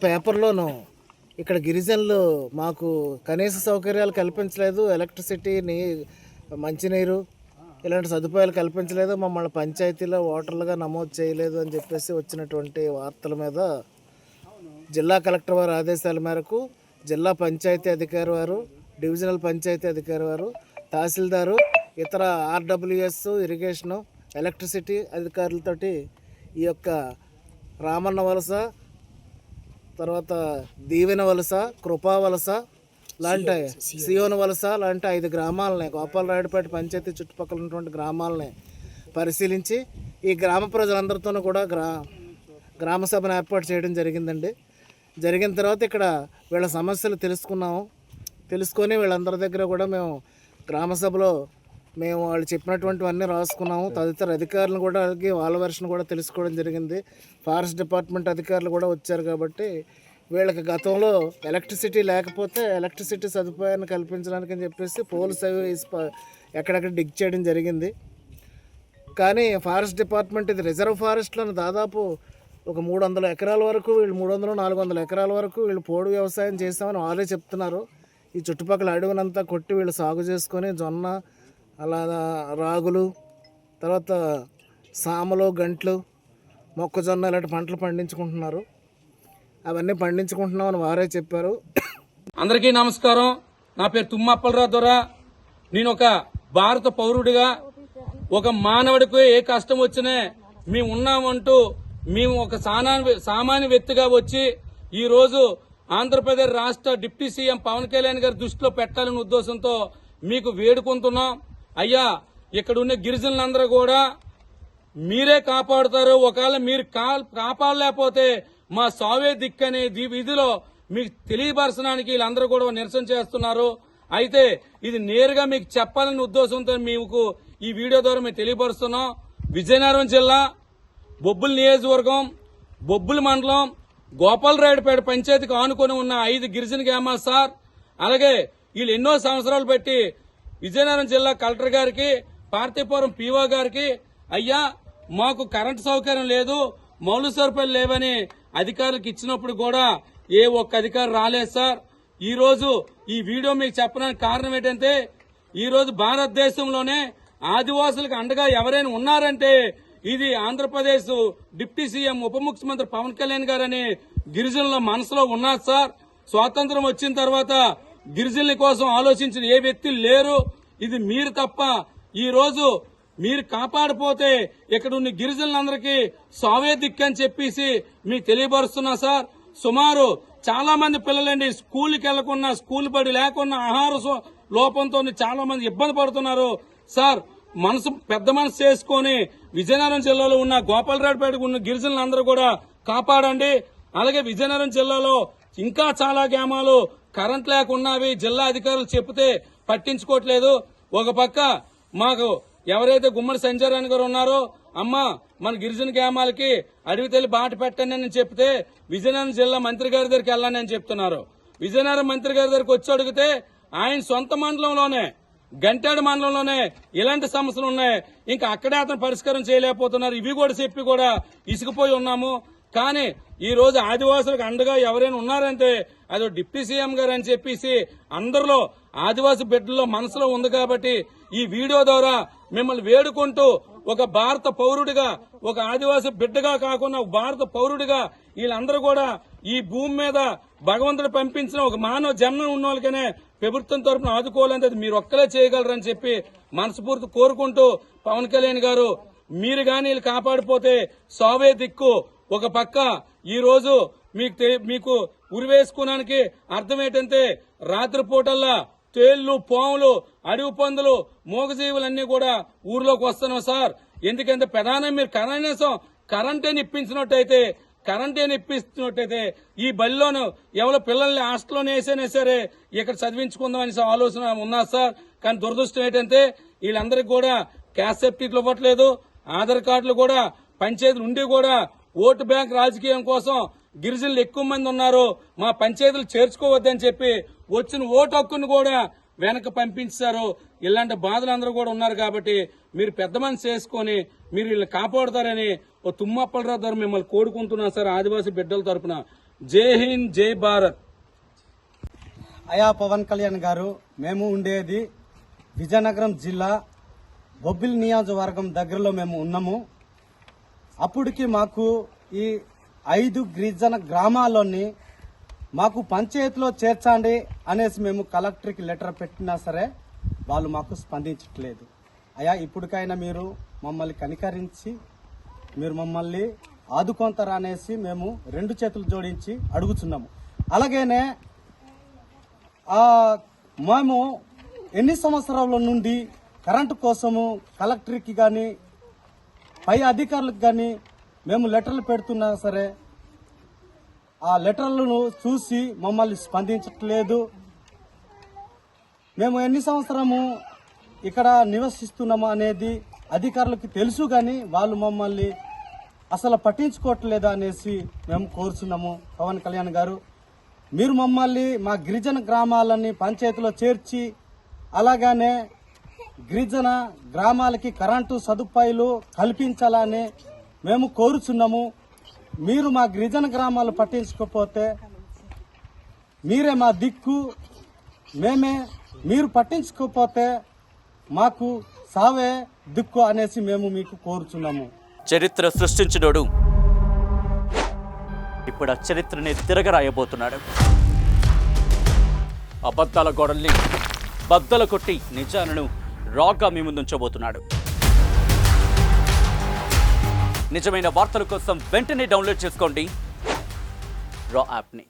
పేపర్లోనూ ఇక్కడ గిరిజనులు మాకు కనీస సౌకర్యాలు కల్పించలేదు, ఎలక్ట్రిసిటీ, మంచినీరు ఇలాంటి సదుపాయాలు కల్పించలేదు, మమ్మల్ని పంచాయతీలో ఓటర్లుగా నమోదు చేయలేదు అని చెప్పేసి వచ్చినటువంటి వార్తల మీద జిల్లా కలెక్టర్ వారి ఆదేశాల మేరకు జిల్లా పంచాయతీ అధికారి వారు, డివిజనల్ పంచాయతీ అధికారి వారు, తహసీల్దారు, ఇతర ఆర్డబ్ల్యూఎస్, ఇరిగేషను, ఎలక్ట్రిసిటీ అధికారులతోటి ఈ యొక్క రామన్న వలస, తర్వాత దీవెన వలస, కృపా వలస లాంటి, సియోను వలస లాంటి 5 గ్రామాలని, గోపాలరాయుడుపేట పంచాయతీ చుట్టుపక్కల ఉన్నటువంటి గ్రామాలని పరిశీలించి ఈ గ్రామ ప్రజలందరితోనూ కూడా గ్రామ సభను ఏర్పాటు చేయడం జరిగిందండి. జరిగిన తర్వాత ఇక్కడ వీళ్ళ సమస్యలు తెలుసుకొని వీళ్ళందరి దగ్గర కూడా మేము గ్రామ సభలో వాళ్ళు చెప్పినటువంటివన్నీ రాసుకున్నాము. తదితర అధికారులను కూడా అడిగి వాళ్ళ వెర్షన్ కూడా తెలుసుకోవడం జరిగింది. ఫారెస్ట్ డిపార్ట్మెంట్ అధికారులు కూడా వచ్చారు కాబట్టి వీళ్ళకి గతంలో ఎలక్ట్రిసిటీ లేకపోతే ఎలక్ట్రిసిటీ సదుపాయాన్ని కల్పించడానికి అని చెప్పేసి పోల్స్ అవి ఎక్కడెక్కడ డిగ్ చేయడం జరిగింది. కానీ ఫారెస్ట్ డిపార్ట్మెంట్ ఇది రిజర్వ్ ఫారెస్ట్లను దాదాపు ఒక 300 ఎకరాల వరకు, వీళ్ళు 300-400 ఎకరాల వరకు వీళ్ళు పోడు వ్యవసాయం చేస్తామని వాళ్ళే చెప్తున్నారు. ఈ చుట్టుపక్కల అడవినంతా కొట్టి వీళ్ళు సాగు చేసుకొని జొన్న, అలా రాగులు, తర్వాత సామలు, గంట్లు, మొక్కజొన్న ఇలాంటి పంటలు పండించుకుంటున్నారు. అవన్నీ పండించుకుంటున్నామని వారే చెప్పారు. అందరికీ నమస్కారం. నా పేరు తుమ్మప్పలరావు దొర. నేను ఒక భారత పౌరుడిగా, ఒక మానవుడికి ఏ కష్టం వచ్చినా మేము ఉన్నామంటూ మేము ఒక సామాన్య వ్యక్తిగా వచ్చి ఈ రోజు ఆంధ్రప్రదేశ్ రాష్ట్ర డిప్యూటీ సీఎం పవన్ కళ్యాణ్ గారి దృష్టిలో పెట్టాలనే ఉద్దేశంతో మీకు వేడుకుంటున్నాం. అయ్యా, ఇక్కడ ఉన్న గిరిజనులందరూ కూడా మీరే కాపాడుతారు. ఒకవేళ మీరు కాపాడలేకపోతే మా సావే దిక్కనే విధిలో మీకు తెలియపరచడానికి వీళ్ళందరూ కూడా నిరసన చేస్తున్నారు. అయితే ఇది నేరుగా మీకు చెప్పాలనే ఉద్దేశంతో మీకు ఈ వీడియో ద్వారా మేము తెలియపరుస్తున్నాం. విజయనగరం జిల్లా బొబ్బుల నియోజకవర్గం, బొబ్బుల మండలం, గోపాలరాయుడుపేట పంచాయతీకి ఆనుకొని ఉన్న 5 గిరిజన గ్రామాలు సార్. అలాగే వీళ్ళు ఎన్నో సంవత్సరాలు పెట్టి విజయనగరం జిల్లా కలెక్టర్ గారికి, పార్తీపురం పీఓ గారికి, అయ్యా మాకు కరెంటు సౌకర్యం లేదు, మౌలిక సదుపాయాలు లేవని అధికారులకు ఇచ్చినప్పుడు కూడా ఏ ఒక్క అధికారి రాలేదు సార్. ఈ రోజు ఈ వీడియో మీకు చెప్పడానికి కారణం ఏంటంటే, ఈ రోజు భారతదేశంలోనే ఆదివాసులకు అండగా ఎవరైనా ఉన్నారంటే ఇది ఆంధ్రప్రదేశ్ డిప్యూటీ సీఎం ఉప ముఖ్యమంత్రి పవన్ కళ్యాణ్ గారని గిరిజనుల మనసులో ఉన్నారు సార్. స్వాతంత్రం వచ్చిన తర్వాత గిరిజనుల కోసం ఆలోచించిన ఏ వ్యక్తి లేరు. ఇది మీరు తప్ప. ఈ రోజు మీరు కాపాడిపోతే ఇక్కడ ఉన్న గిరిజనులందరికీ సావే దిక్కని చెప్పేసి మీకు తెలియపరుస్తున్నా సార్. సుమారు చాలా మంది పిల్లలండి స్కూల్కి వెళ్లకుండా, స్కూల్ బడి లేకుండా, ఆహార లోపంతో చాలా మంది ఇబ్బంది పడుతున్నారు సార్. పెద్ద మనసు చేసుకుని విజయనగరం జిల్లాలో ఉన్న గోపాలరాయుడుపేటకు ఉన్న గిరిజనులందరూ కూడా కాపాడండి. అలాగే విజయనగరం జిల్లాలో ఇంకా చాలా గ్రామాలు కరెంట్ లేకున్నవి. జిల్లా అధికారులు చెప్తే పట్టించుకోవట్లేదు. ఒక పక్క మాకు ఎవరైతే గుమ్మడి సంజయరాణి గారు ఉన్నారో, అమ్మ మన గిరిజన గ్రామాలకి అడవి తల్లి బాట పెట్టండి అని చెప్తే విజయనగరం జిల్లా మంత్రి గారి దగ్గరికి వెళ్ళండి అని చెప్తున్నారు. విజయనగరం మంత్రి గారి దగ్గరికి వచ్చి అడిగితే ఆయన సొంత మండలంలోనే, గంటాడు మండలంలోనే ఇలాంటి సమస్యలు ఉన్నాయి. ఇంకా అక్కడే అతను పరిష్కారం చేయలేకపోతున్నారు. ఇవి కూడా చెప్పి కూడా ఇసుకుపోయి ఉన్నాము. కానీ ఈ రోజు ఆదివాసులకు అండగా ఎవరైనా ఉన్నారంటే అది డిప్యూటీ సీఎం గారు అని చెప్పేసి అందరిలో ఆదివాసీ బిడ్డల్లో మనసులో ఉంది. కాబట్టి ఈ వీడియో ద్వారా మిమ్మల్ని వేడుకుంటూ ఒక భారత పౌరుడిగా, ఒక ఆదివాసీ బిడ్డగా కాకుండా ఒక భారత పౌరుడిగా వీళ్ళందరూ కూడా ఈ భూమి మీద భగవంతుడు పంపించిన ఒక మానవ జన్మ ఉన్న వాళ్ళకనే ప్రభుత్వం తరఫున ఆదుకోవాలంటే మీరు ఒక్కలే చేయగలరని చెప్పి మనస్ఫూర్తి కోరుకుంటూ, పవన్ కళ్యాణ్ గారు మీరు గాని వీళ్ళు కాపాడిపోతే సావే దిక్కు. ఒక పక్క ఈ రోజు మీకు ఉరివేసుకోవడానికి అర్థం ఏంటంటే రాత్రిపూటల్లా తేళ్లు, పాములు, అడవి పందులు, మూగజీవులన్నీ కూడా ఊర్లోకి వస్తున్నాం సార్. ఎందుకంటే ప్రధానం మీరు కనీసం కరెంటేని ఇప్పిస్తున్నట్టయితే ఈ బడిలోను ఎవరో పిల్లల్ని హాస్టల్లోనే వేసేనే సరే ఇక్కడ చదివించుకుందామని ఆలోచన ఉన్నా సార్. కానీ దురదృష్టం ఏంటంటే వీళ్ళందరికీ కూడా క్యాస్ట్ సర్టిఫికెట్లు ఇవ్వట్లేదు. ఆధార్ కార్డులు కూడా పంచాయతీలు ఉండి కూడా ఓటు బ్యాంక్ రాజకీయం కోసం గిరిజనులు ఎక్కువ మంది ఉన్నారు, మా పంచాయతీలు చేర్చుకోవద్దని చెప్పి వచ్చిన ఓటు హక్కును కూడా వెనక పంపించారు. ఇలాంటి బాధలు అందరూ కూడా ఉన్నారు. కాబట్టి మీరు పెద్ద మనసు చేసుకుని మీరు వీళ్ళని కాపాడుతారని ఓ తుమ్మప్పలరావు గారు మిమ్మల్ని కోరుకుంటున్నాను సార్. ఆదివాసీ బిడ్డల తరపున జై హింద్, జై భారత్. అయా పవన్ కళ్యాణ్ గారు, మేము ఉండేది విజయనగరం జిల్లా బొబ్బిలి నియోజకవర్గం దగ్గరలో మేము ఉన్నాము. అప్పటికి మాకు ఈ 5 గిరిజన గ్రామాల్లోని మాకు పంచాయతీలో చేర్చండి అనేసి మేము కలెక్టర్కి లెటర్ పెట్టినా సరే వాళ్ళు మాకు స్పందించట్లేదు. అయ్యా, ఇప్పటికైనా మీరు మమ్మల్ని కనికరించి మీరు మమ్మల్ని ఆదుకొంటారా అనేసి మేము 2 చేతులు జోడించి అడుగుతున్నాము. అలాగేనే మేము ఎన్ని సంవత్సరాల నుండి కరెంటు కోసము కలెక్టర్కి కానీ పై అధికారులకు కానీ మేము లెటర్లు పెడుతున్నా సరే ఆ లెటర్లను చూసి మమ్మల్ని స్పందించట్లేదు. మేము ఎన్ని సంవత్సరము ఇక్కడ నివసిస్తున్నాము అనేది అధికారులకు తెలుసు, కానీ వాళ్ళు మమ్మల్ని అసలు పట్టించుకోవట్లేదు అనేసి మేము కోరుచున్నాము. పవన్ కళ్యాణ్ గారు, మీరు మమ్మల్ని మా గిరిజన గ్రామాలని పంచాయతీలో చేర్చి అలాగనే గిరిజన గ్రామాలకి కరెంటు సదుపాయాలు కల్పించాలని మేము కోరుచున్నాము. మీరు మా గిరిజన గ్రామాలు పట్టించుకోకపోతే మీరే మా దిక్కు, మీరు పట్టించుకోకపోతే మాకు సావే దిక్కు అనేసి మేము మీకు కోరుచున్నాము. చరిత్ర సృష్టించినోడు ఇప్పుడు ఆ చరిత్రని తిరగరాయబోతున్నాడు. అబద్ధాల గోడల్ని బద్దలు కొట్టి నిజాలను రాగా మీ ముందుంచబోతున్నాడు. నిజమైన వార్తల కోసం వెంటనే డౌన్లోడ్ చేసుకోండి రా యాప్ని.